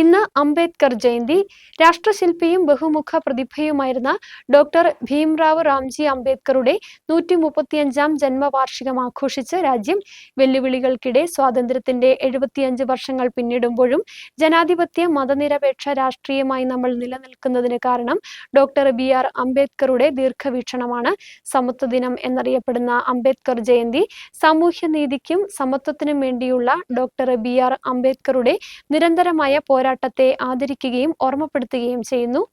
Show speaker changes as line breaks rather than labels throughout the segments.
ഇന്ന് അംബേദ്കർ ജയന്തി. രാഷ്ട്രശില്പിയും ബഹുമുഖ പ്രതിഭയുമായിരുന്ന ഡോക്ടർ ഭീംറാവു റാംജി അംബേദ്കറുടെ 135-ാം ജന്മവാർഷികം ആഘോഷിച്ച് രാജ്യം. വെല്ലുവിളികൾക്കിടെ സ്വാതന്ത്ര്യത്തിന്റെ 75 വർഷങ്ങൾ പിന്നിടുമ്പോഴും ജനാധിപത്യ മതനിരപേക്ഷ രാഷ്ട്രീയമായി നമ്മൾ നിലനിൽക്കുന്നതിന് കാരണം ഡോക്ടർ BR അംബേദ്കറുടെ ദീർഘവീക്ഷണമാണ്. സമത്വ ദിനം എന്നറിയപ്പെടുന്ന അംബേദ്കർ ജയന്തി സാമൂഹ്യനീതിക്കും സമത്വത്തിനും വേണ്ടിയുള്ള ഡോക്ടർ BR അംബേദ്കറുടെ നിരന്തരമായ പോരാട്ടത്തെ ആദരിക്കുകയും ഓർമ്മപ്പെടുത്തുകയും ചെയ്യുന്നു.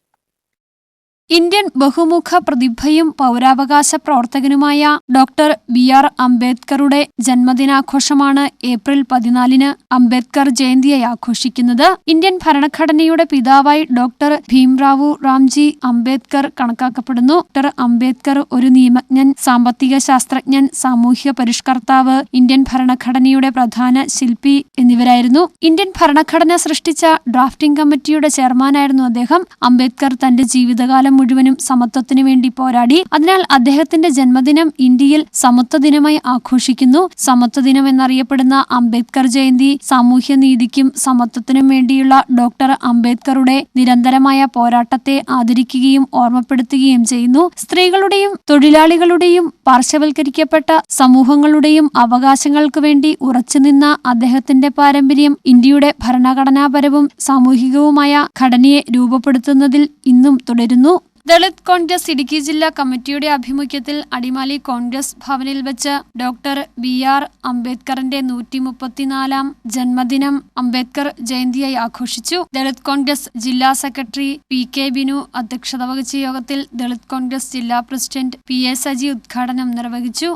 ഇന്ത്യൻ ബഹുമുഖ പ്രതിഭയും പൗരാവകാശ പ്രവർത്തകനുമായ ഡോക്ടർ BR അംബേദ്കറുടെ ജന്മദിനാഘോഷമാണ് ഏപ്രിൽ 14-ന് അംബേദ്കർ ജയന്തിയായി ആഘോഷിക്കുന്നത്. ഇന്ത്യൻ ഭരണഘടനയുടെ പിതാവായി ഡോക്ടർ ഭീംറാവു റാംജി അംബേദ്കർ കണക്കാക്കപ്പെടുന്നു. ഡോക്ടർ അംബേദ്കർ ഒരു നിയമജ്ഞൻ, സാമ്പത്തിക ശാസ്ത്രജ്ഞൻ, സാമൂഹ്യ പരിഷ്കർത്താവ്, ഇന്ത്യൻ ഭരണഘടനയുടെ പ്രധാന ശില്പി എന്നിവരായിരുന്നു. ഇന്ത്യൻ ഭരണഘടന സൃഷ്ടിച്ച ഡ്രാഫ്റ്റിംഗ് കമ്മിറ്റിയുടെ ചെയർമാനായിരുന്നു അദ്ദേഹം. അംബേദ്കർ തന്റെ ജീവിതകാലം മുഴുവനും സമത്വത്തിനു വേണ്ടി പോരാടി. അതിനാൽ അദ്ദേഹത്തിന്റെ ജന്മദിനം ഇന്ത്യയിൽ സമത്വ ദിനമായി ആഘോഷിക്കുന്നു. സമത്വ ദിനം എന്നറിയപ്പെടുന്ന അംബേദ്കർ ജയന്തി സാമൂഹ്യനീതിക്കും സമത്വത്തിനും വേണ്ടിയുള്ള ഡോക്ടർ അംബേദ്കറുടെ നിരന്തരമായ പോരാട്ടത്തെ ആദരിക്കുകയും ഓർമ്മപ്പെടുത്തുകയും ചെയ്യുന്നു. സ്ത്രീകളുടെയും തൊഴിലാളികളുടെയും പാർശ്വവൽക്കരിക്കപ്പെട്ട സമൂഹങ്ങളുടെയും അവകാശങ്ങൾക്ക് വേണ്ടി ഉറച്ചുനിന്ന അദ്ദേഹത്തിന്റെ പാരമ്പര്യം ഇന്ത്യയുടെ ഭരണഘടനാപരവും സാമൂഹികവുമായ ഘടനയെ രൂപപ്പെടുത്തുന്നതിൽ ഇന്നും തുടരുന്നു. ദളിത് കോൺഗ്രസ് ഇടുക്കി ജില്ലാ കമ്മിറ്റിയുടെ ആഭിമുഖ്യത്തിൽ അടിമാലി കോൺഗ്രസ് ഭവനിൽ വെച്ച് ഡോക്ടർ BR അംബേദ്കറിന്റെ 134-ാം ജന്മദിനം അംബേദ്കർ ജയന്തിയായി ആഘോഷിച്ചു. ദളിത് കോൺഗ്രസ് ജില്ലാ സെക്രട്ടറി PK ബിനു അധ്യക്ഷത വഹിച്ച യോഗത്തിൽ ദളിത് കോൺഗ്രസ് ജില്ലാ പ്രസിഡന്റ് PA സജി ഉദ്ഘാടനം നിർവഹിച്ചു.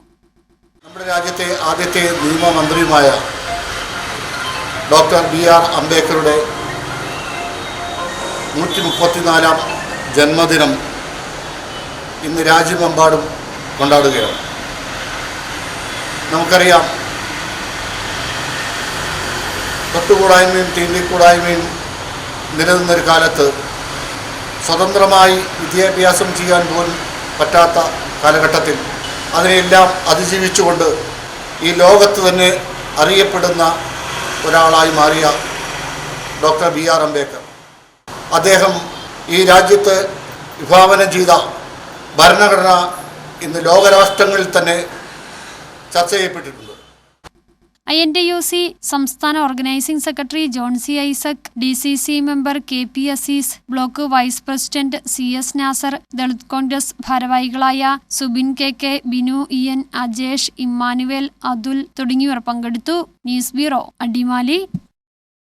നമ്മുടെ രാജ്യത്തെ ആദ്യത്തെ നിയമമന്ത്രിയുമായ ഡോക്ടർ BR അംബേദ്കറുടെ 134-ാം ജന്മദിനം ഇന്ന് രാജ്യമെമ്പാടും കൊണ്ടാടുകയാണ്. നമുക്കറിയാം, തൊട്ടുകൂടായ്മയും തീണ്ടിക്കൂടായ്മയും നിലനിന്നൊരു കാലത്ത് സ്വതന്ത്രമായി വിദ്യാഭ്യാസം ചെയ്യാൻ പോലും പറ്റാത്ത കാലഘട്ടത്തിൽ അതിനെല്ലാം അതിജീവിച്ചുകൊണ്ട് ഈ ലോകത്ത് തന്നെ അറിയപ്പെടുന്ന ഒരാളായി മാറിയ ഡോക്ടർ BR അംബേദ്കർ, അദ്ദേഹം ഈ രാജ്യത്ത് വിഭാവനം ചെയ്ത ഭരണഘടന ഇന്ന് ലോകരാഷ്ട്രങ്ങളിൽ തന്നെ ചർച്ച ചെയ്യപ്പെട്ടിട്ടുണ്ട്.
INTUC സംസ്ഥാന organising secretary John C. Isaac, DCC member KP Aziz, block vice president CS Nasar, Dalit Congress ഭാരവാഹികളായ സുബിൻ KK, ബിനു EN, അജേഷ്, ഇമ്മാനുവേൽ, അതുൽ തുടങ്ങിയവർ പങ്കെടുത്തു. News bureau, Adimali.